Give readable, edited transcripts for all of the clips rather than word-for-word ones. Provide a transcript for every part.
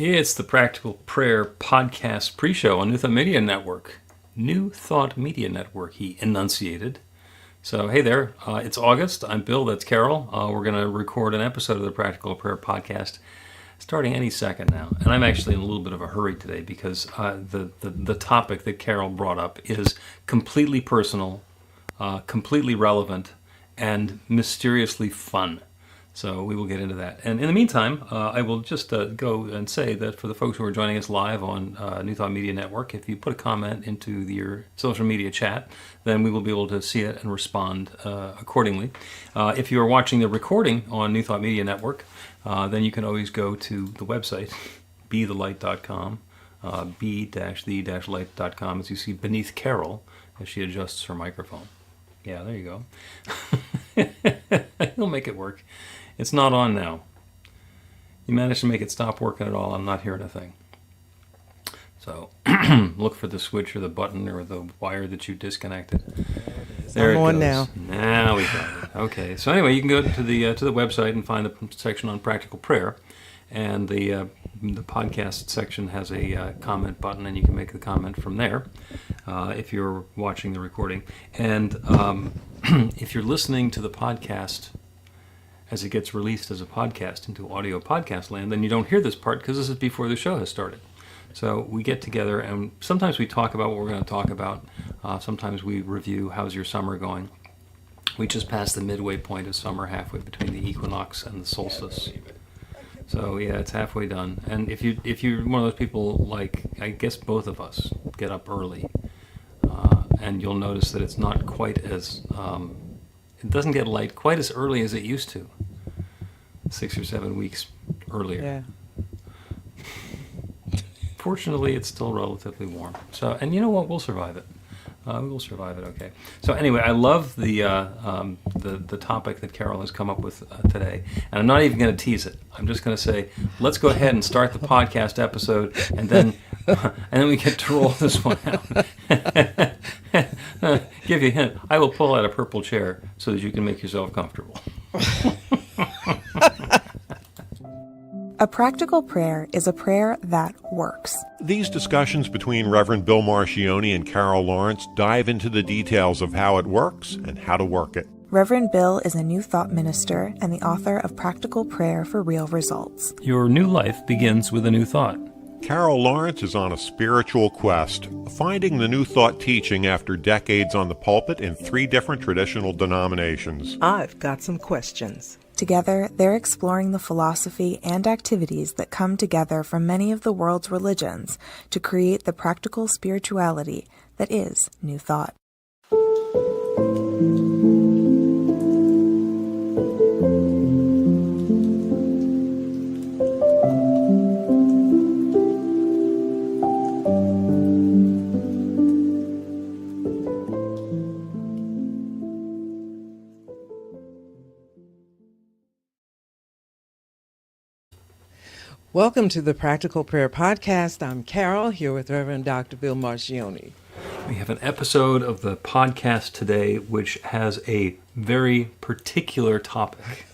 It's the Practical Prayer Podcast pre-show on New Thought Media Network. New Thought Media Network, he enunciated. So, hey there, it's August. I'm Bill, that's Carol. We're going to record an episode of the Practical Prayer Podcast starting any second now. And I'm actually in a little bit of a hurry today because the topic that Carol brought up is completely personal, completely relevant, and mysteriously fun. So we will get into that. And in the meantime, I will just go and say that for the folks who are joining us live on New Thought Media Network, if you put a comment into your social media chat, then we will be able to see it and respond accordingly. If you are watching the recording on New Thought Media Network, then you can always go to the website, bethelight.com, b-the-light.com, as you see beneath Carol as she adjusts her microphone. Yeah, there you go. He'll make it work. It's not on now. You managed to make it stop working at all. I'm not hearing a thing. So look for the switch or the button or the wire that you disconnected. There it goes. Now we got it. Okay. So anyway, you can go to the website and find the section on practical prayer, and the podcast section has a comment button, and you can make the comment from there if you're watching the recording. And if you're listening to the podcast as it gets released as a podcast into audio podcast land, then you don't hear this part because this is before the show has started. So we get together and sometimes we talk about what we're going to talk about. Sometimes we review how's your summer going. We just passed the midway point of summer, halfway between the equinox and the solstice. So yeah, it's halfway done. And if you're one of those people like, I guess both of us get up early, and you'll notice that it's not quite as, it doesn't get light quite as early as it used to, 6 or 7 weeks earlier. Yeah. Fortunately, it's still relatively warm. So, and you know what? We'll survive it. We will survive it. Okay. So anyway, I love the topic that Carol has come up with today, and I'm not even going to tease it. I'm just going to say, let's go ahead and start the podcast episode, and then we get to roll this one out. Give you a hint. I will pull out a purple chair so that you can make yourself comfortable. A practical prayer is a prayer that works. These discussions between Reverend Bill Marchiony and Carol Lawrence dive into the details of how it works and how to work it. Reverend Bill is a New Thought minister and the author of Practical Prayer for Real Results. Your new life begins with a new thought. Carol Lawrence is on a spiritual quest, finding the New Thought teaching after decades on the pulpit in 3 different traditional denominations. I've got some questions. Together, they're exploring the philosophy and activities that come together from many of the world's religions to create the practical spirituality that is New Thought. Welcome to the Practical Prayer Podcast. I'm Carol, here with Reverend Dr. Bill Marchiony. We have an episode of the podcast today which has a very particular topic,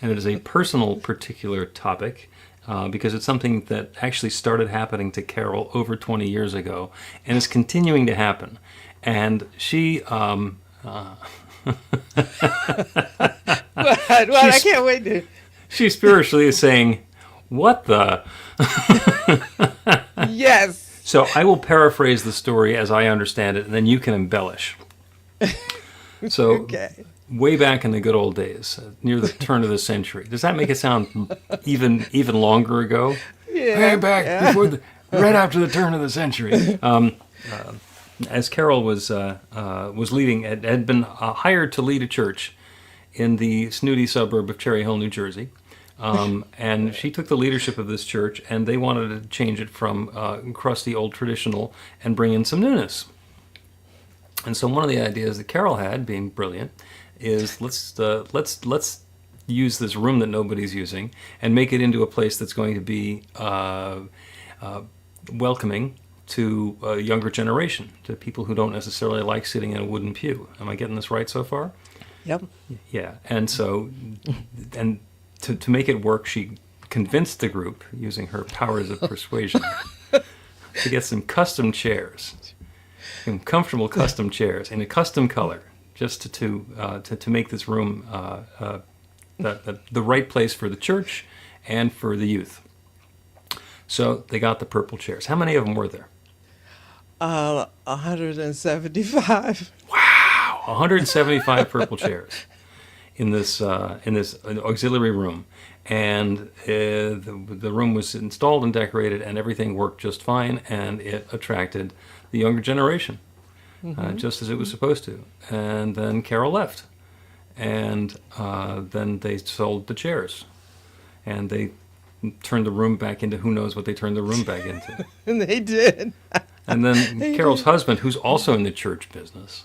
and it is a personal particular topic because it's something that actually started happening to Carol over 20 years ago and is continuing to happen. And she... I can't wait to... She spiritually is saying... What the? Yes. So I will paraphrase the story as I understand it, and then you can embellish. So, okay. Way back in the good old days, near the turn of the century. Does that make it sound even longer ago? Yeah. Way back before right after the turn of the century. As Carol was leading, had been hired to lead a church in the snooty suburb of Cherry Hill, New Jersey. And she took the leadership of this church, and they wanted to change it from crusty old traditional and bring in some newness. And so one of the ideas that Carol had, being brilliant, is let's use this room that nobody's using and make it into a place that's going to be welcoming to a younger generation, to people who don't necessarily like sitting in a wooden pew. Am I getting this right so far? Yep. Yeah, and so, and to make it work, she convinced the group, using her powers of persuasion, to get some custom chairs, some comfortable custom chairs in a custom color, just to make this room the right place for the church and for the youth. So they got the purple chairs. How many of them were there? 175. Wow, 175 purple chairs in this auxiliary room, and the room was installed and decorated, and everything worked just fine, and it attracted the younger generation, just as it was supposed to. And then Carol left, and then they sold the chairs, and they turned the room back into who knows what they turned the room back into. And they did. And then Carol's husband, who's also in the church business,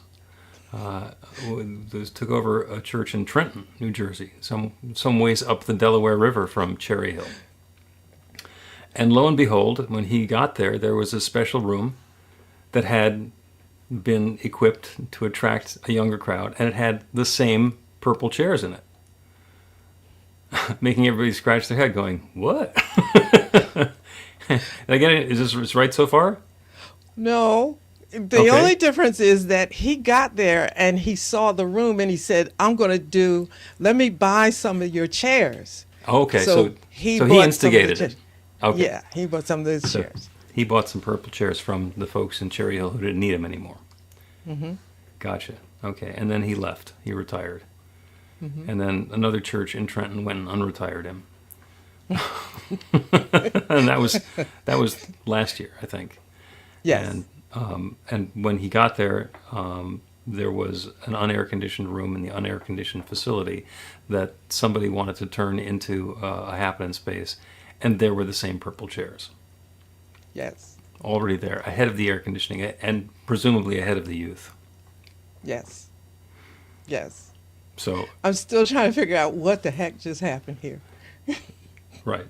took over a church in Trenton, New Jersey, some ways up the Delaware River from Cherry Hill. And lo and behold, when he got there, there was a special room that had been equipped to attract a younger crowd, and it had the same purple chairs in it, making everybody scratch their head going, what? And again, is this right so far? No. The only difference is that he got there and he saw the room and he said, let me buy some of your chairs. Okay, so he bought instigated it. Okay. Yeah, he bought some of those chairs. He bought some purple chairs from the folks in Cherry Hill who didn't need them anymore. Mm-hmm. Gotcha. Okay, and then he left. He retired. Mm-hmm. And then another church in Trenton went and unretired him. And that was last year, I think. Yes. And when he got there, there was an unair-conditioned room in the unair-conditioned facility that somebody wanted to turn into a happening space, and there were the same purple chairs. Yes. Already there, ahead of the air conditioning, and presumably ahead of the youth. Yes. Yes. So I'm still trying to figure out what the heck just happened here. right.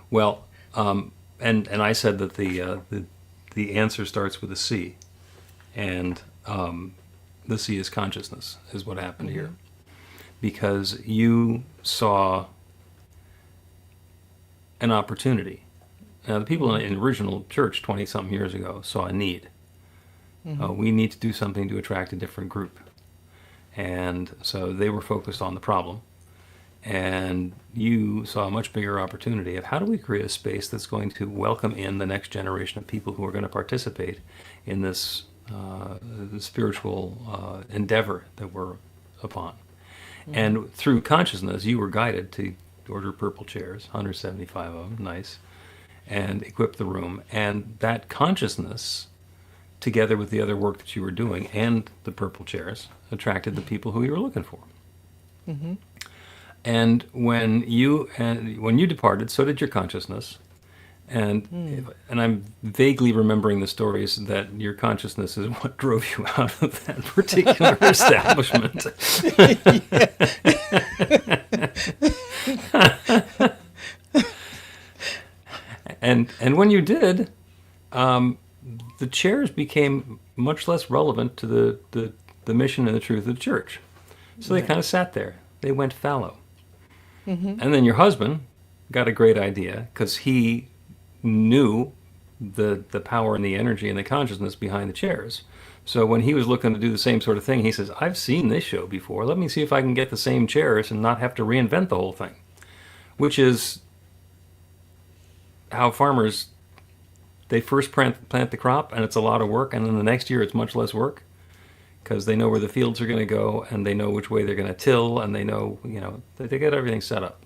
Well, and I said that the answer starts with a C, and the C is consciousness, is what happened here. Because you saw an opportunity. Now, the people in the original church 20-something years ago saw a need. We need to do something to attract a different group. And so they were focused on the problem. And you saw a much bigger opportunity of how do we create a space that's going to welcome in the next generation of people who are going to participate in this spiritual endeavor that we're upon. And through consciousness, you were guided to order purple chairs, 175 of them, nice, and equip the room. And that consciousness, together with the other work that you were doing and the purple chairs, attracted the people who you were looking for. Mm-hmm. And when you departed, so did your consciousness. And I'm vaguely remembering the stories that your consciousness is what drove you out of that particular establishment. And when you did, the chairs became much less relevant to the mission and the truth of the church. So they kind of sat there. They went fallow. Mm-hmm. And then your husband got a great idea because he knew the power and the energy and the consciousness behind the chairs. So when he was looking to do the same sort of thing, he says, I've seen this show before. Let me see if I can get the same chairs and not have to reinvent the whole thing. Which is how farmers, they first plant the crop and it's a lot of work, and then the next year it's much less work because they know where the fields are going to go and they know which way they're going to till, and they know, they get everything set up.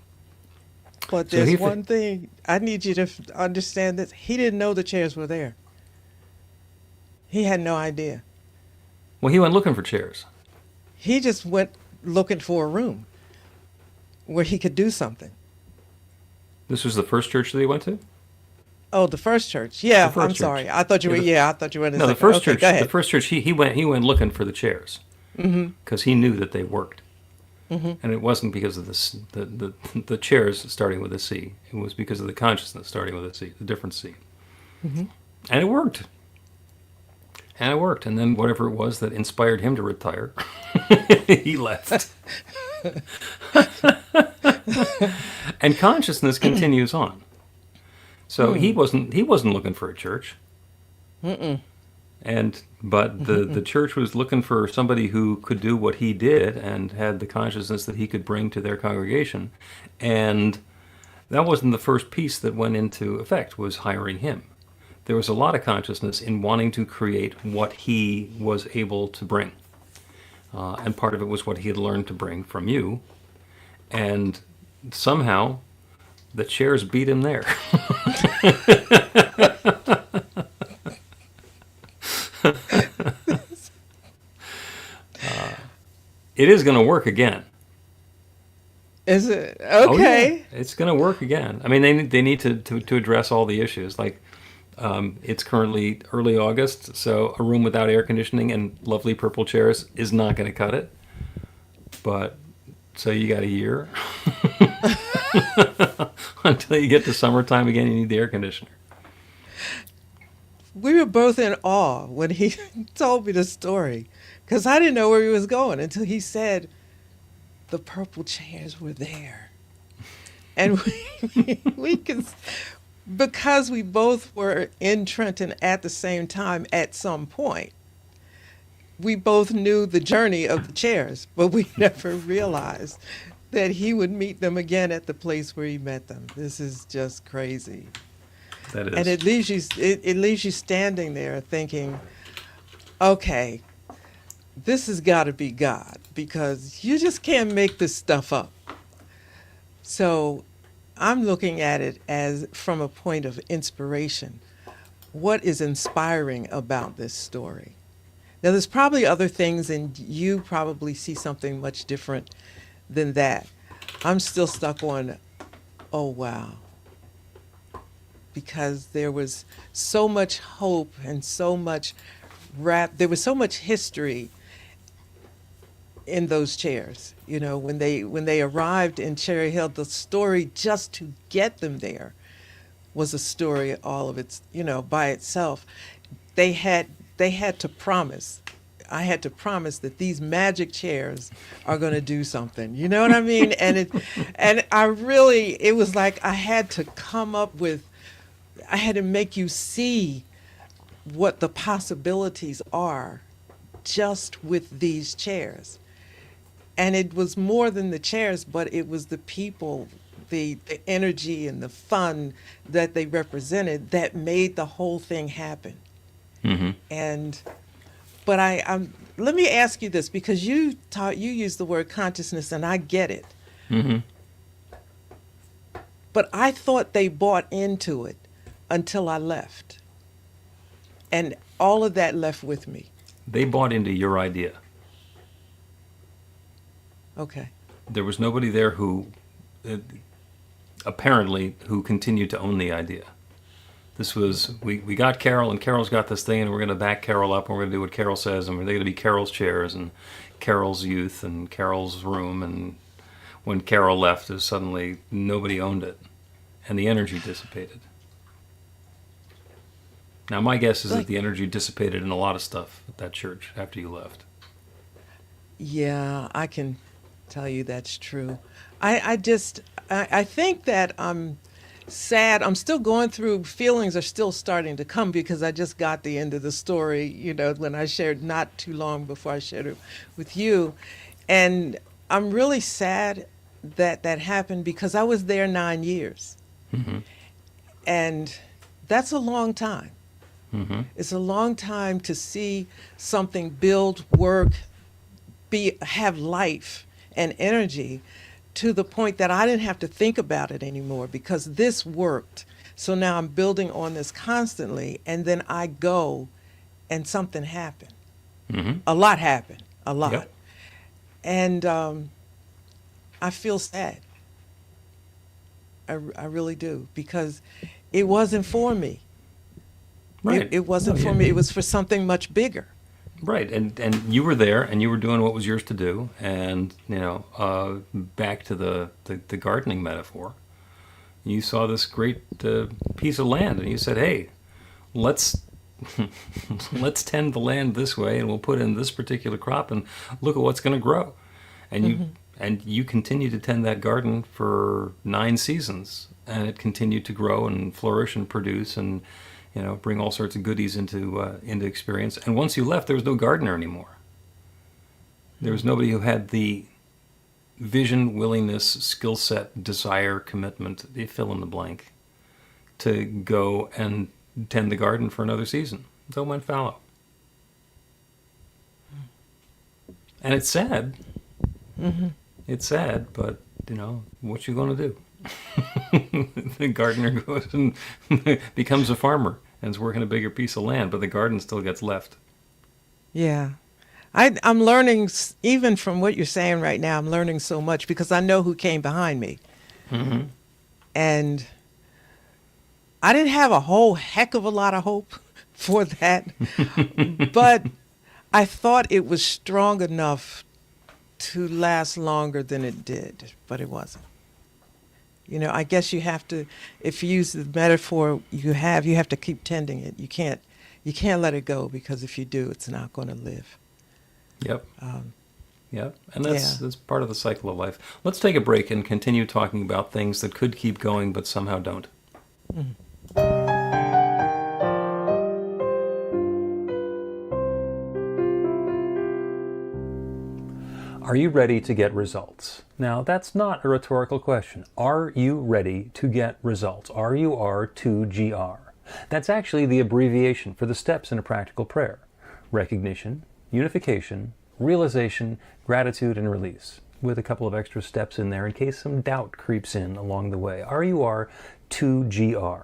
But there's one thing I need you to understand, that he didn't know the chairs were there. He had no idea. Well, he went looking for chairs. He just went looking for a room where he could do something. This was the first church that he went to? Oh, the first church. Yeah, The first I'm church. sorry. I thought you were. I thought you were in the No, the second. first Okay, church. go ahead. The first church. He went looking for the chairs because he knew that they worked, and it wasn't because of the chairs starting with a C. It was because of the consciousness starting with a C, the different C, and it worked. And it worked. And then whatever it was that inspired him to retire, he left. And consciousness continues on. So he wasn't looking for a church. But the church was looking for somebody who could do what he did and had the consciousness that he could bring to their congregation. And that wasn't the first piece that went into effect, was hiring him. There was a lot of consciousness in wanting to create what he was able to bring. And part of it was what he had learned to bring from you. And somehow the chairs beat him there. It is going to work again. Is it? Okay. Oh, yeah. It's going to work again. I mean, they need to address all the issues. Like, it's currently early August, so a room without air conditioning and lovely purple chairs is not going to cut it. But, so you got a year. Until you get to summertime again, you need the air conditioner. We were both in awe when he told me the story, because I didn't know where he was going until he said the purple chairs were there. And we could, because we both were in Trenton at the same time at some point, we both knew the journey of the chairs, but we never realized that he would meet them again at the place where he met them. This is just crazy. That is. And it leaves you standing there thinking, okay, this has got to be God, because you just can't make this stuff up. So I'm looking at it as from a point of inspiration. What is inspiring about this story? Now, there's probably other things, and you probably see something much different than that. I'm still stuck on, oh, wow. Because there was so much hope and so much there was so much history in those chairs. You know, when they arrived in Cherry Hill, the story just to get them there was a story all of its, by itself. They had to promise. I had to promise that these magic chairs are going to do something. You know what I mean? And it was like I had to come up with, I had to make you see what the possibilities are just with these chairs. And it was more than the chairs, but it was the people, the energy and the fun that they represented that made the whole thing happen. Mm-hmm. But let me ask you this, because you use the word consciousness, and I get it. Mm-hmm. But I thought they bought into it until I left. And all of that left with me. They bought into your idea. Okay. There was nobody there who, apparently, who continued to own the idea. This was, we got Carol, and Carol's got this thing, and we're going to back Carol up, and we're going to do what Carol says, and they're going to be Carol's chairs, and Carol's youth, and Carol's room, and when Carol left, it was suddenly nobody owned it, and the energy dissipated. Now, my guess is that the energy dissipated in a lot of stuff at that church after you left. Yeah, I can tell you that's true. I think that I'm sad. I'm still going through, feelings are still starting to come, because I just got the end of the story, when I shared not too long before I shared it with you. And I'm really sad that happened, because I was there 9 years. Mm-hmm. And that's a long time. Mm-hmm. It's a long time to see something build, work, have life and energy, to the point that I didn't have to think about it anymore, because this worked. So now I'm building on this constantly, and then I go and something happened. Mm-hmm. A lot happened, a lot. Yep. And I feel sad. I really do, because it wasn't for me. Right. It wasn't for me. It was for something much bigger. Right, and you were there, and you were doing what was yours to do, and back to the gardening metaphor, you saw this great piece of land, and you said, "Hey, let's tend the land this way, and we'll put in this particular crop, and look at what's going to grow." And And you continue to tend that garden for 9 seasons, and it continued to grow and flourish and produce and, bring all sorts of goodies into experience. And once you left, there was no gardener anymore. There was nobody who had the vision, willingness, skill set, desire, commitment, you fill in the blank, to go and tend the garden for another season. So it went fallow. And it's sad. Mm-hmm. It's sad, but, what you going to do? The gardener goes and becomes a farmer and is working a bigger piece of land, but the garden still gets left. Yeah. I'm learning, even from what you're saying right now, I'm learning so much because I know who came behind me. Mm-hmm. And I didn't have a whole heck of a lot of hope for that, but I thought it was strong enough to last longer than it did, but it wasn't. I guess you have to, if you use the metaphor you have to keep tending it. You can't let it go, because if you do, it's not going to live. Yep. Yep. And that's part of the cycle of life. Let's take a break and continue talking about things that could keep going but somehow don't. Mm. Are you ready to get results? Now, that's not a rhetorical question. Are you ready to get results? RUR2GR. That's actually the abbreviation for the steps in a practical prayer. Recognition, unification, realization, gratitude, and release, with a couple of extra steps in there in case some doubt creeps in along the way. RUR2GR.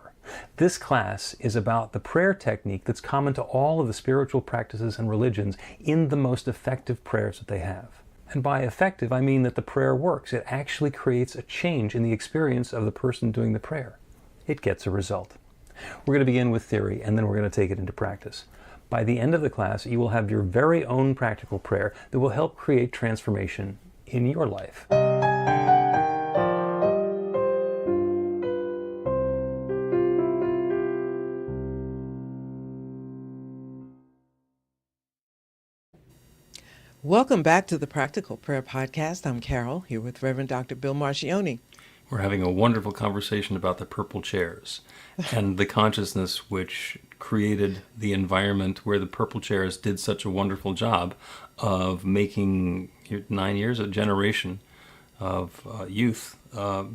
This class is about the prayer technique that's common to all of the spiritual practices and religions in the most effective prayers that they have. And by effective, I mean that the prayer works. It actually creates a change in the experience of the person doing the prayer. It gets a result. We're going to begin with theory, and then we're going to take it into practice. By the end of the class, you will have your very own practical prayer that will help create transformation in your life. Welcome back to the Practical Prayer Podcast. I'm Carol, here with Reverend Dr. Bill Marchiony. We're having a wonderful conversation about the purple chairs and the consciousness which created the environment where the purple chairs did such a wonderful job of making 9 years, a generation of youth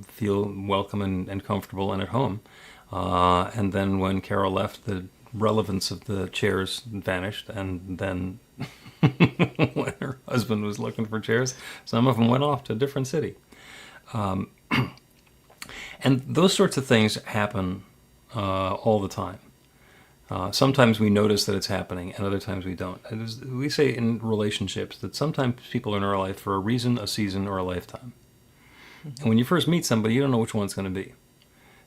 feel welcome and comfortable and at home. And then when Carol left, the relevance of the chairs vanished, and then when her husband was looking for chairs, some of them went off to a different city. And those sorts of things happen all the time. Sometimes we notice that it's happening, and other times we don't. We say in relationships that sometimes people are in our life for a reason, a season, or a lifetime. And when you first meet somebody, you don't know which one it's going to be.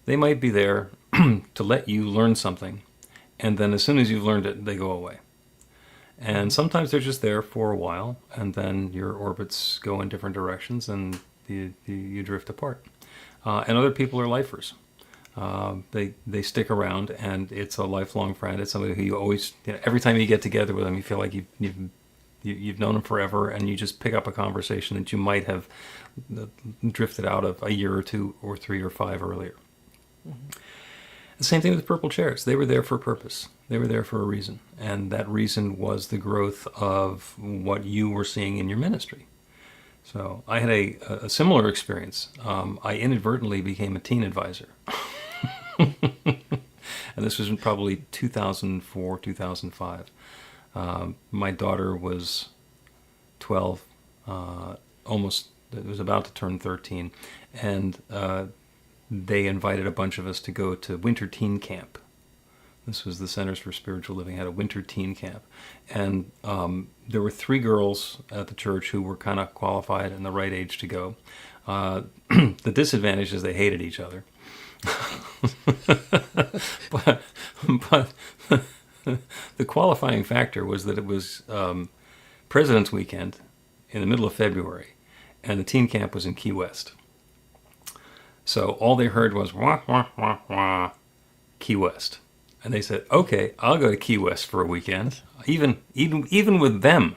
They might be there to let you learn something, and then as soon as you've learned it, they go away. And sometimes they're just there for a while, and then your orbits go in different directions, and you drift apart. And other people are lifers. They stick around, and it's a lifelong friend. It's somebody who you always, every time you get together with them, you feel like you've known them forever, and you just pick up a conversation that you might have drifted out of a year or 2 or 3 or 5 earlier. Mm-hmm. The same thing with purple chairs. They were there for a purpose. They were there for a reason. And that reason was the growth of what you were seeing in your ministry. So I had a similar experience. I inadvertently became a teen advisor. And this was in probably 2004, 2005. My daughter was 12, was about to turn 13. And they invited a bunch of us to go to winter teen camp. This was the Centers for Spiritual Living, had a winter teen camp. And there were 3 girls at the church who were kind of qualified and the right age to go. The disadvantage is they hated each other. but the qualifying factor was that it was President's Weekend in the middle of February, and the teen camp was in Key West. So all they heard was, wah, wah, wah, wah, Key West. And they said, okay, I'll go to Key West for a weekend, even with them.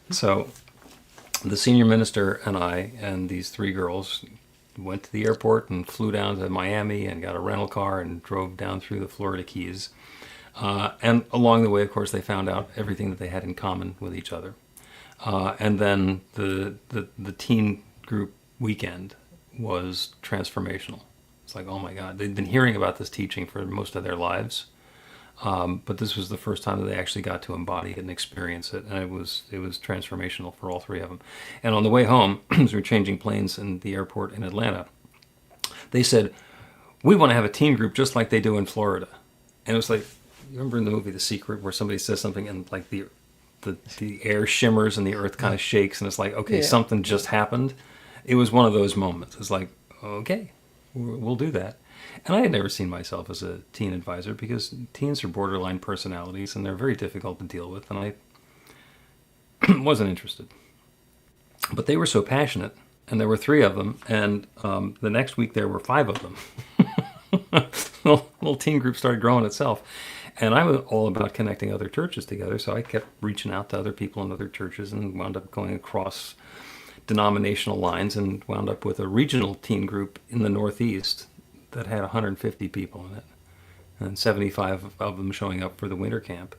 So the senior minister and I and these three girls went to the airport and flew down to Miami and got a rental car and drove down through the Florida Keys. And along the way, of course, they found out everything that they had in common with each other. And then the teen group weekend was transformational. It's like, oh my God, they'd been hearing about this teaching for most of their lives. But this was the first time that they actually got to embody it and experience it, and it was transformational for all three of them. And on the way home, as we were changing planes in the airport in Atlanta, they said, "We want to have a teen group just like they do in Florida." And it was like, you remember in the movie The Secret, where somebody says something and like the air shimmers and the earth kind of shakes, and it's like, okay, something just happened. It was one of those moments. It's like, okay, we'll do that. And I had never seen myself as a teen advisor because teens are borderline personalities and they're very difficult to deal with, and I wasn't interested. But they were so passionate, and there were three of them, and the next week there were five of them. Little teen group started growing itself. And I was all about connecting other churches together, so I kept reaching out to other people in other churches and wound up going across denominational lines and wound up with a regional teen group in the Northeast that had 150 people in it, and 75 of them showing up for the winter camp.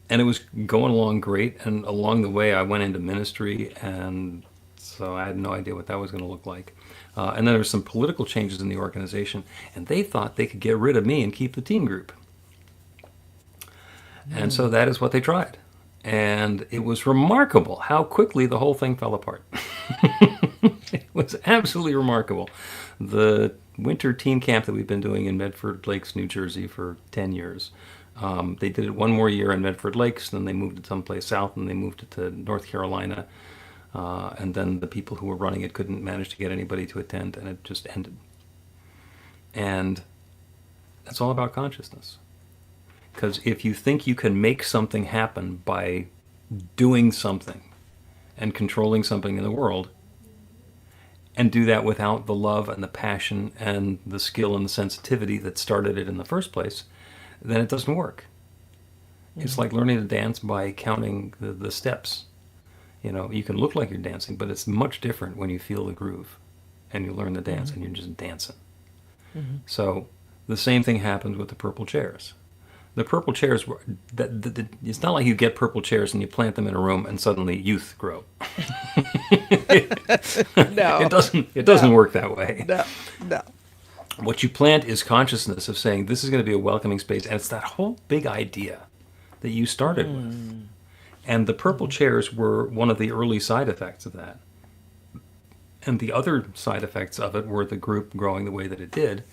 And it was going along great, and along the way I went into ministry, and so I had no idea what that was going to look like. And then there were some political changes in the organization, and they thought they could get rid of me and keep the teen group. And so that is what they tried. And it was remarkable how quickly the whole thing fell apart. It was absolutely remarkable. The winter teen camp that we've been doing in Medford Lakes, New Jersey for 10 years. They did it one more year in Medford Lakes, then they moved it someplace south, and they moved it to North Carolina. And then the people who were running it couldn't manage to get anybody to attend, and it just ended. And that's all about consciousness. Because if you think you can make something happen by doing something and controlling something in the world, and do that without the love and the passion and the skill and the sensitivity that started it in the first place, then it doesn't work. Mm-hmm. It's like learning to dance by counting the steps. You know, you can look like you're dancing, but it's much different when you feel the groove and you learn the dance and you're just dancing. Mm-hmm. So the same thing happens with the purple chairs. The purple chairs were, it's not like you get purple chairs and you plant them in a room and suddenly youth grow. No. It doesn't work that way. No. What you plant is consciousness of saying this is going to be a welcoming space, and it's that whole big idea that you started with. And the purple chairs were one of the early side effects of that. And the other side effects of it were the group growing the way that it did.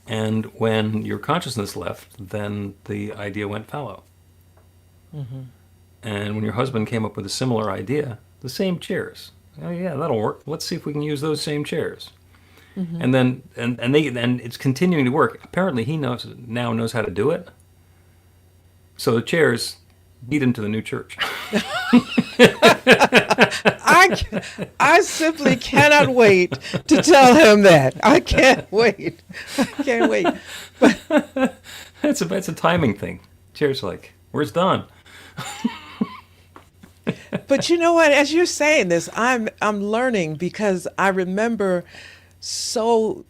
And when your consciousness left, then the idea went fallow. Mm-hmm. And when your husband came up with a similar idea, the same chairs. Oh yeah, that'll work. Let's see if we can use those same chairs. Mm-hmm. And then and it's continuing to work. Apparently he knows how to do it. So the chairs beat him to the new church. I simply cannot wait to tell him that. I can't wait. But it's a timing thing. Chairs like, where's Don? But you know what? As you're saying this, I'm learning, because I remember so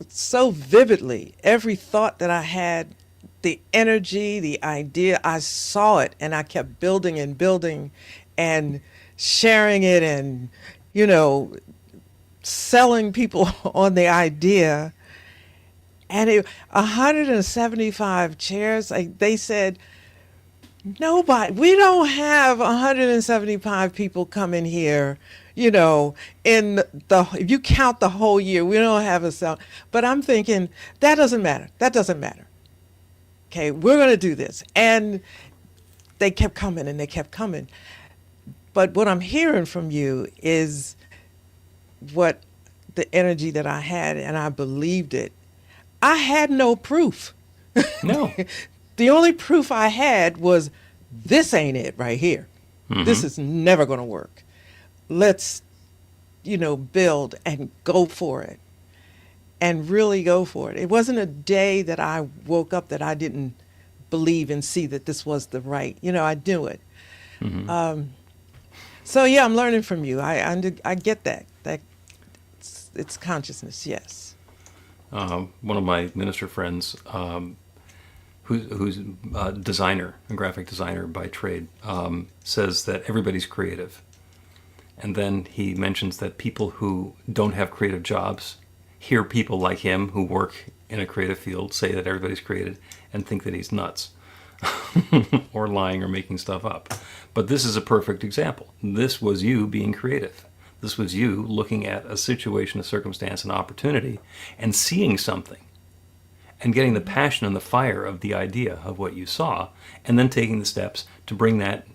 vividly every thought that I had, the energy, the idea. I saw it, and I kept building and building and sharing it, and, you know, selling people on the idea. And 175 chairs, they said, nobody, we don't have 175 people coming here, you know, if you count the whole year, we don't have a cell. But I'm thinking, that doesn't matter. Okay, we're going to do this. And they kept coming and they kept coming. But what I'm hearing from you is what the energy that I had, and I believed it. I had no proof. No. The only proof I had was, this ain't it right here. Mm-hmm. This is never going to work. Let's, build and go for it. And really go for it. It wasn't a day that I woke up that I didn't believe and see that this was the right. I knew it. Mm-hmm. So yeah, I'm learning from you. I get that. It's consciousness. Yes. One of my minister friends, who's a designer, a graphic designer by trade, says that everybody's creative. And then he mentions that people who don't have creative jobs hear people like him who work in a creative field say that everybody's creative and think that he's nuts or lying or making stuff up. But this is a perfect example. This was you being creative. This was you looking at a situation, a circumstance, an opportunity, and seeing something and getting the passion and the fire of the idea of what you saw, and then taking the steps to bring that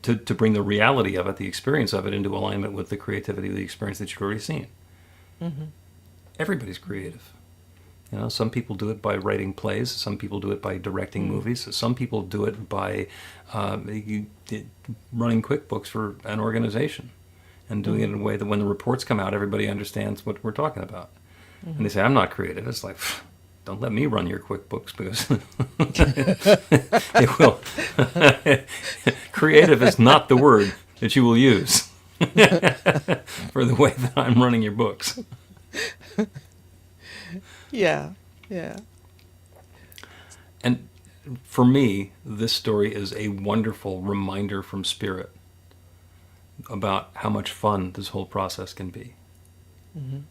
to bring the reality of it, the experience of it, into alignment with the creativity of the experience that you've already seen. Mm-hmm. Everybody's creative. You know, some people do it by writing plays. Some people do it by directing movies. Some people do it by running QuickBooks for an organization and doing it in a way that when the reports come out, everybody understands what we're talking about. And they say, I'm not creative. It's like, don't let me run your QuickBooks because it will. Creative is not the word that you will use for the way that I'm running your books. Yeah. And for me, this story is a wonderful reminder from Spirit about how much fun this whole process can be. Mm-hmm.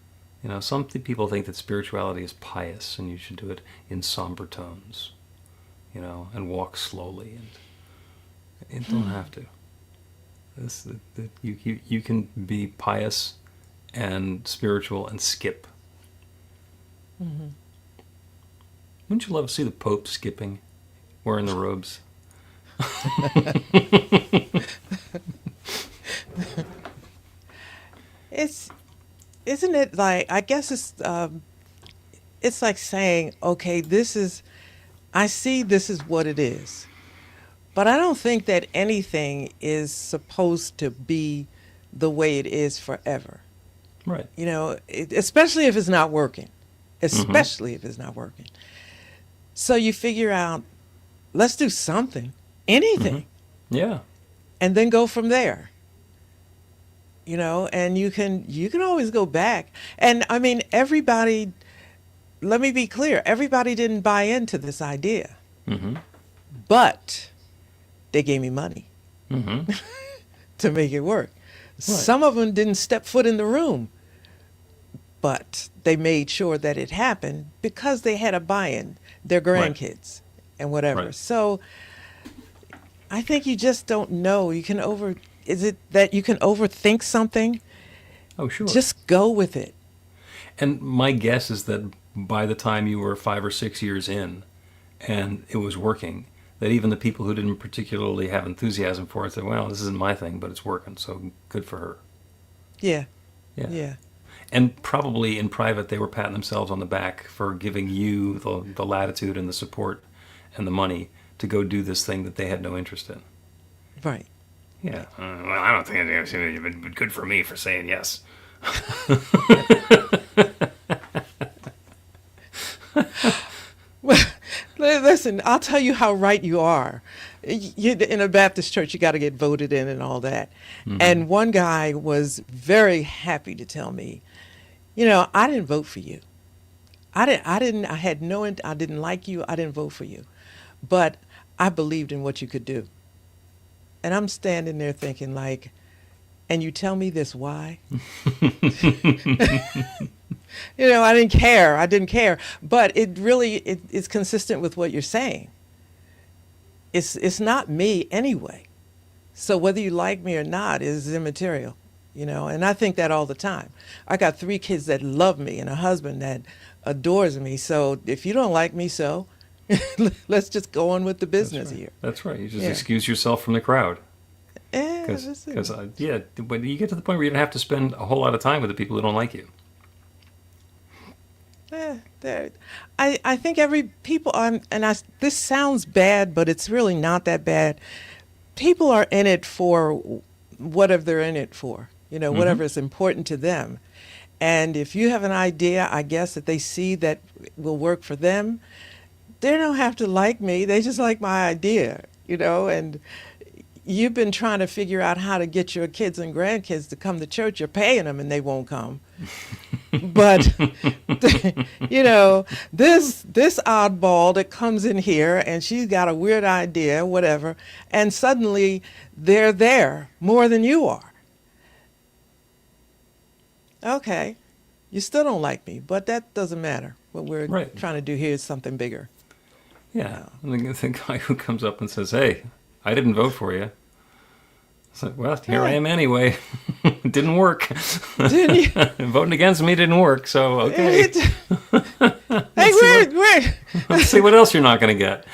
You know, some people think that spirituality is pious and you should do it in somber tones, you know, and walk slowly. And you don't have to. You can be pious and spiritual and skip. Mm-hmm. Wouldn't you love to see the Pope skipping, wearing the robes? Isn't it like, I guess it's like saying, okay, I see this is what it is. But I don't think that anything is supposed to be the way it is forever. Right. You know, especially if it's not working. Especially if it's not working. So you figure out, let's do something, anything. Mm-hmm. Yeah. And then go from there. You know, and you can always go back. And I mean, everybody, let me be clear, everybody didn't buy into this idea. Mm-hmm. But they gave me money to make it work. Right. Some of them didn't step foot in the room, but they made sure that it happened because they had a buy-in, their grandkids and whatever. Right. So I think you just don't know. Is it that you can overthink something? Oh, sure. Just go with it. And my guess is that by the time you were 5 or 6 years in and it was working, that even the people who didn't particularly have enthusiasm for it said, well, this isn't my thing, but it's working, so good for her. Yeah. And probably in private, they were patting themselves on the back for giving you the latitude and the support and the money to go do this thing that they had no interest in. Right. Yeah. Well, I don't think it's but good for me for saying yes. Well, listen, I'll tell you how right you are. In a Baptist church, you got to get voted in and all that. Mm-hmm. And one guy was very happy to tell me, you know, I didn't vote for you. I didn't like you. I didn't vote for you. But I believed in what you could do. And I'm standing there thinking like, and you tell me this why? You know, I didn't care. But it's consistent with what you're saying. It's not me anyway. So whether you like me or not is immaterial, you know, and I think that all the time. I got 3 kids that love me and a husband that adores me. So if you don't like me, so let's just go on with the business here. That's right. You just excuse yourself from the crowd. Because when you get to the point where you don't have to spend a whole lot of time with the people who don't like you. I think this sounds bad, but it's really not that bad. People are in it for whatever they're in it for, you know, whatever is important to them. And if you have an idea, I guess, that they see that will work for them, they don't have to like me. They just like my idea, you know, and you've been trying to figure out how to get your kids and grandkids to come to church. You're paying them and they won't come. But, you know, this oddball that comes in here and she's got a weird idea, whatever, and suddenly they're there more than you are. Okay, you still don't like me, but that doesn't matter. What we're Right. trying to do here is something bigger. Yeah. And the guy who comes up and says, "Hey, I didn't vote for you." It's like, well, here I am anyway. It didn't work. Didn't you? Voting against me didn't work, so okay. Hey, wait. Let's see what else you're not going to get.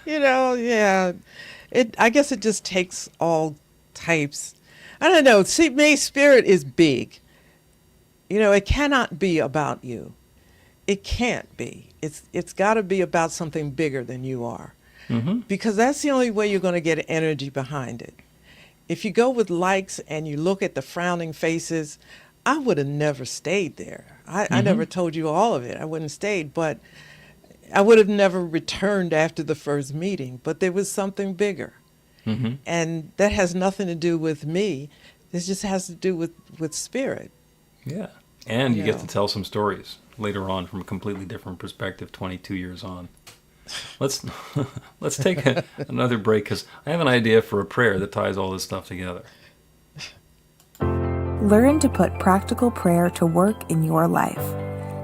You know, yeah. I guess it just takes all types. I don't know. See, me, spirit is big. You know, it cannot be about you. It can't be. It's got to be about something bigger than you are. Mm-hmm. Because that's the only way you're going to get energy behind it. If you go with likes and you look at the frowning faces, I would have never stayed there. I never told you all of it. I wouldn't have stayed, but I would have never returned after the first meeting. But there was something bigger. Mm-hmm. And that has nothing to do with me. This just has to do with spirit. Yeah. And you Yeah. get to tell some stories later on from a completely different perspective 22 years on. Let's take another break because I have an idea for a prayer that ties all this stuff together. Learn to put practical prayer to work in your life.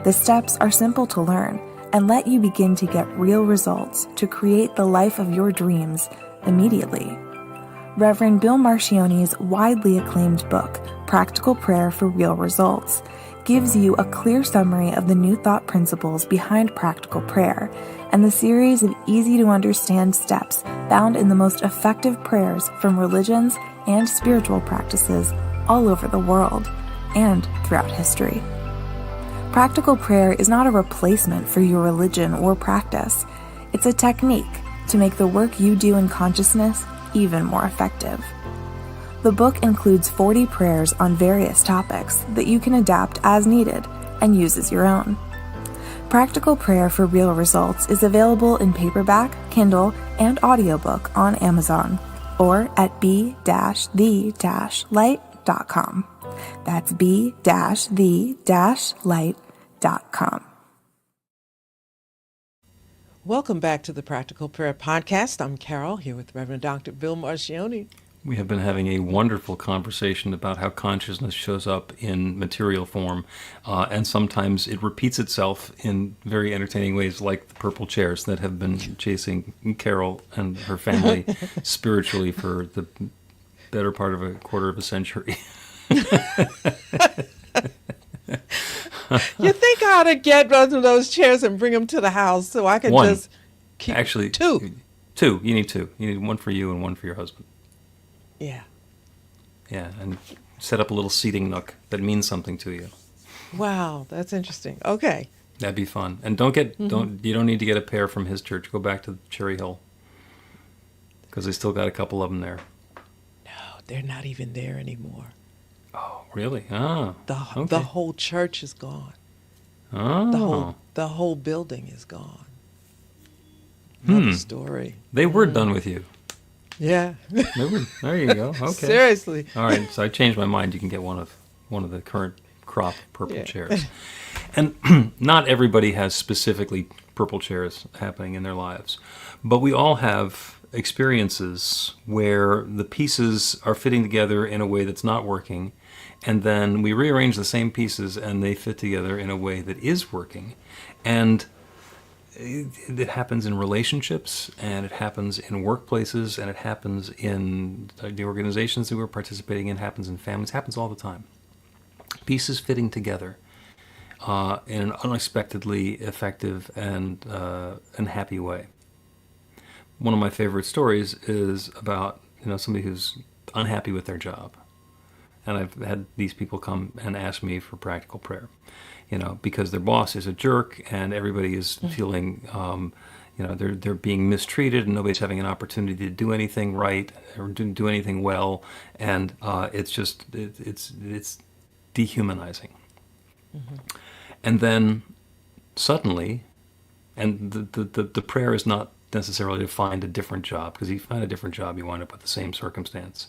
The steps are simple to learn and let you begin to get real results to create the life of your dreams immediately. Reverend Bill Marchiony's widely acclaimed book, Practical Prayer for Real Results, gives you a clear summary of the New Thought principles behind practical prayer and the series of easy-to-understand steps found in the most effective prayers from religions and spiritual practices all over the world and throughout history. Practical prayer is not a replacement for your religion or practice. It's a technique to make the work you do in consciousness even more effective. The book includes 40 prayers on various topics that you can adapt as needed and use as your own. Practical Prayer for Real Results is available in paperback, Kindle, and audiobook on Amazon or at b-the-light.com. That's b-the-light.com. Welcome back to the Practical Prayer Podcast. I'm Carol, here with Reverend Dr. Bill Marchiony. We have been having a wonderful conversation about how consciousness shows up in material form, and sometimes it repeats itself in very entertaining ways, like the purple chairs that have been chasing Carol and her family spiritually for the better part of a quarter of a century. You think I ought to get one of those chairs and bring them to the house so I can One. just keep Actually, two. You need two. You need one for you and one for your husband. Yeah. Yeah, and set up a little seating nook that means something to you. Wow, that's interesting. Okay. That'd be fun. And you don't need to get a pair from his church. Go back to Cherry Hill because they still got a couple of them there. No, they're not even there anymore. Oh, really? Ah, okay. The whole church is gone. Oh, The whole building is gone. Another story. they were done with you. Yeah. There you go. Okay. Seriously. All right. So I changed my mind. You can get one of the current crop purple chairs. And not everybody has specifically purple chairs happening in their lives, but we all have experiences where the pieces are fitting together in a way that's not working, and then we rearrange the same pieces and they fit together in a way that is working. And it happens in relationships, and it happens in workplaces, and it happens in the organizations that we're participating in, happens in families, happens all the time. Pieces fitting together in an unexpectedly effective and happy way. One of my favorite stories is about somebody who's unhappy with their job. And I've had these people come and ask me for practical prayer, because their boss is a jerk and everybody is feeling, they're being mistreated and nobody's having an opportunity to do anything right or do anything well, and it's dehumanizing. Mm-hmm. And then suddenly And the prayer is not necessarily to find a different job, because if you find a different job, you wind up with the same circumstance.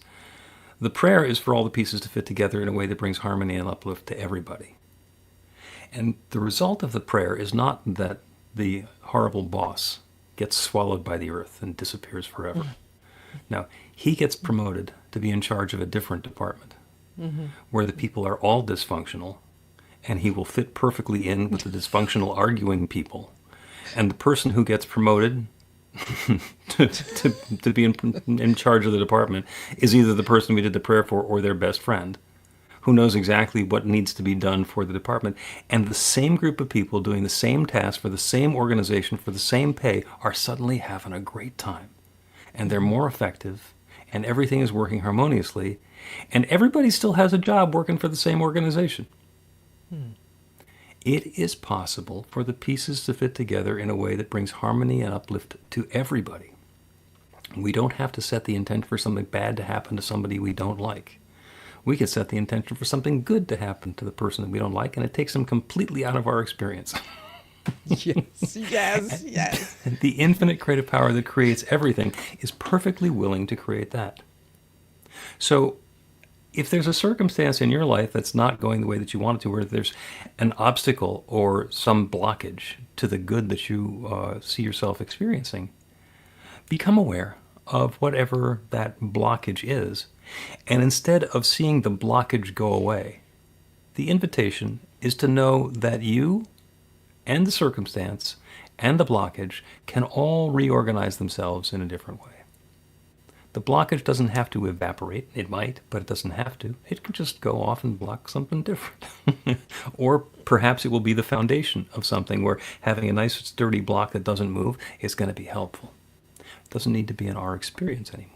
The prayer is for all the pieces to fit together in a way that brings harmony and uplift to everybody. And the result of the prayer is not that the horrible boss gets swallowed by the earth and disappears forever. No, he gets promoted to be in charge of a different department, where the people are all dysfunctional, and he will fit perfectly in with the dysfunctional arguing people. And the person who gets promoted to be in charge of the department is either the person we did the prayer for or their best friend, who knows exactly what needs to be done for the department. And the same group of people doing the same task for the same organization for the same pay are suddenly having a great time. And they're more effective, and everything is working harmoniously, and everybody still has a job working for the same organization. It is possible for the pieces to fit together in a way that brings harmony and uplift to everybody. We don't have to set the intent for something bad to happen to somebody we don't like. We can set the intention for something good to happen to the person that we don't like, and it takes them completely out of our experience. Yes, yes, yes. The infinite creative power that creates everything is perfectly willing to create that. So if there's a circumstance in your life that's not going the way that you want it to, where there's an obstacle or some blockage to the good that you see yourself experiencing, become aware of whatever that blockage is. And instead of seeing the blockage go away, the invitation is to know that you and the circumstance and the blockage can all reorganize themselves in a different way. The blockage doesn't have to evaporate. It might, but it doesn't have to. It can just go off and block something different. Or perhaps it will be the foundation of something where having a nice sturdy block that doesn't move is going to be helpful. It doesn't need to be in our experience anymore.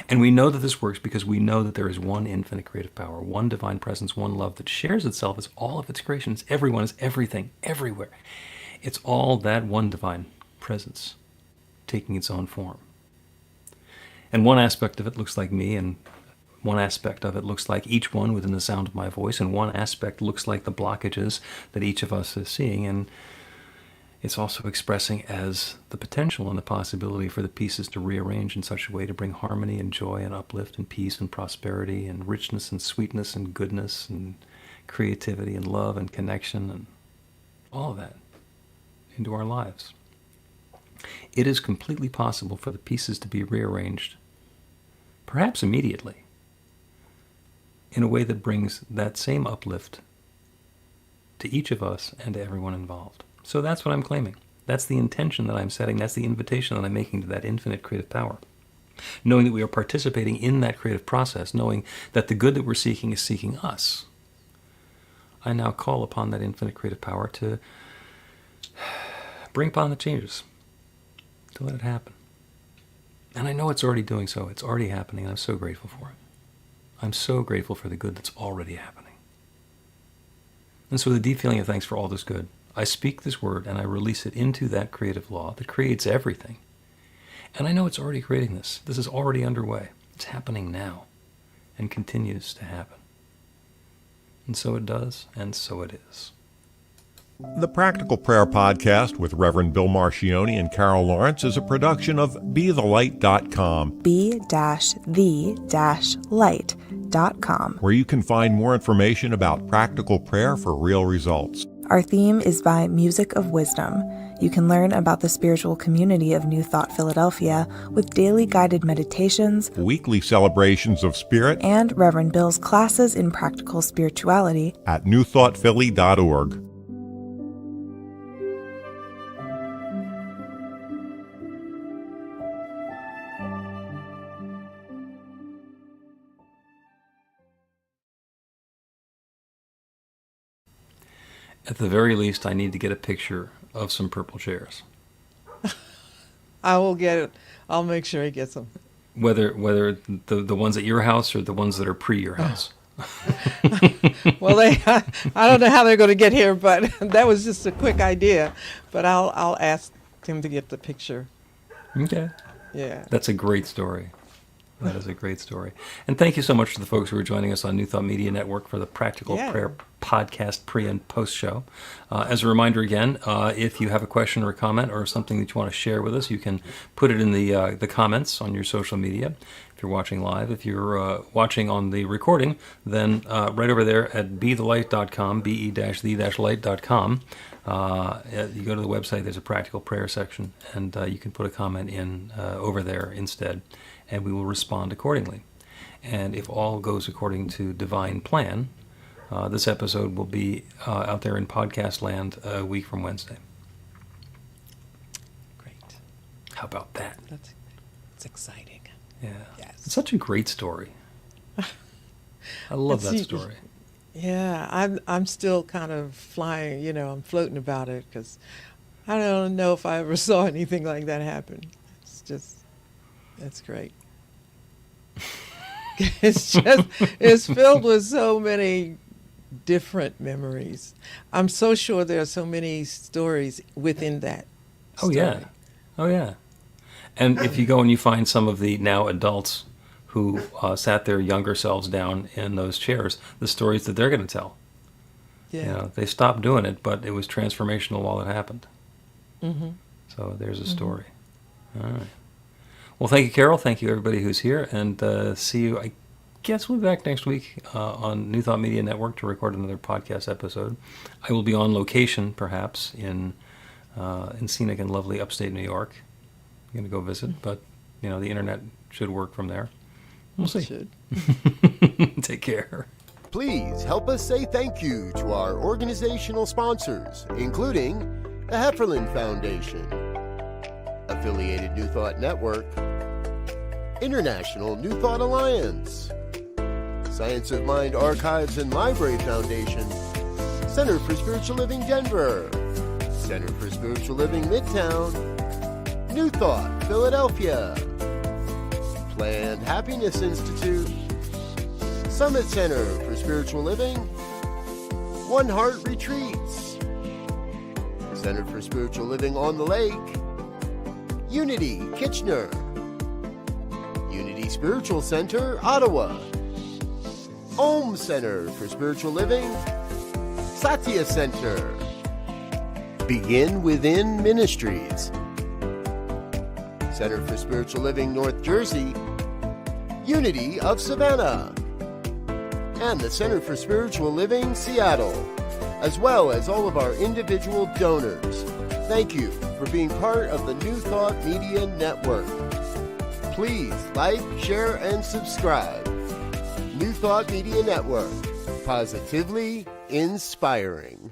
And we know that this works because we know that there is one infinite creative power, one divine presence, one love that shares itself as all of its creations. Everyone is everything, everywhere. It's all that one divine presence taking its own form. And one aspect of it looks like me, and one aspect of it looks like each one within the sound of my voice, and one aspect looks like the blockages that each of us is seeing, and it's also expressing as the potential and the possibility for the pieces to rearrange in such a way to bring harmony and joy and uplift and peace and prosperity and richness and sweetness and goodness and creativity and love and connection and all of that into our lives. It is completely possible for the pieces to be rearranged, perhaps immediately, in a way that brings that same uplift to each of us and to everyone involved. So that's what I'm claiming. That's the intention that I'm setting. That's the invitation that I'm making to that infinite creative power. Knowing that we are participating in that creative process, knowing that the good that we're seeking is seeking us, I now call upon that infinite creative power to bring upon the changes, to let it happen. And I know it's already doing so. It's already happening, and I'm so grateful for it. I'm so grateful for the good that's already happening. And so with a deep feeling of thanks for all this good, I speak this word and I release it into that creative law that creates everything. And I know it's already creating this. This is already underway. It's happening now and continues to happen. And so it does, and so it is. The Practical Prayer Podcast with Reverend Bill Marchiony and Carol Lawrence is a production of BeTheLight.com. be-the-light.com. Where you can find more information about practical prayer for real results. Our theme is by Music of Wisdom. You can learn about the spiritual community of New Thought Philadelphia with daily guided meditations, Weekly celebrations of spirit, and Reverend Bill's classes in practical spirituality at newthoughtphilly.org. At the very least, I need to get a picture of some purple chairs. I will get it. I'll make sure he gets them. Whether the ones at your house or the ones that are pre your house. Well, I don't know how they're going to get here, but that was just a quick idea. But I'll ask him to get the picture. Okay. Yeah. That's a great story. That is a great story. And thank you so much to the folks who are joining us on New Thought Media Network for the Practical Prayer podcast pre and post show. As a reminder again, if you have a question or a comment or something that you want to share with us, you can put it in the comments on your social media. If you're watching live, if you're watching on the recording, then right over there at bethelight.com, be-the-light.com, you go to the website, there's a practical prayer section, and you can put a comment in over there instead, and we will respond accordingly. And if all goes according to divine plan, this episode will be out there in podcast land a week from Wednesday. Great. How about that? It's exciting. Yeah. Yes. It's such a great story. I love that story. Yeah, I'm still kind of flying, I'm floating about it because I don't know if I ever saw anything like that happen. It's great. It's filled with so many different memories. I'm so sure there are so many stories within that story. Oh, yeah. And if you go and you find some of the now adults who sat their younger selves down in those chairs, the stories that they're going to tell. Yeah. They stopped doing it, but it was transformational while it happened. Mm-hmm. So there's a story. All right. Well, thank you, Carol. Thank you, everybody who's here. And see you, I guess we'll be back next week on New Thought Media Network to record another podcast episode. I will be on location, perhaps, in scenic and lovely upstate New York. I'm going to go visit, but, the internet should work from there. We'll see. Should. Take care. Please help us say thank you to our organizational sponsors, including the Hefferland Foundation, Affiliated New Thought Network, International New Thought Alliance, Science of Mind Archives and Library Foundation, Center for Spiritual Living Denver, Center for Spiritual Living Midtown, New Thought Philadelphia, Planned Happiness Institute, Summit Center for Spiritual Living, One Heart Retreats, Center for Spiritual Living on the Lake, Unity Kitchener, Unity Spiritual Center Ottawa, Om Center for Spiritual Living, Satya Center, Begin Within Ministries, Center for Spiritual Living North Jersey, Unity of Savannah, and the Center for Spiritual Living Seattle, as well as all of our individual donors. Thank you for being part of the New Thought Media Network. Please like, share, and subscribe. New Thought Media Network, positively inspiring.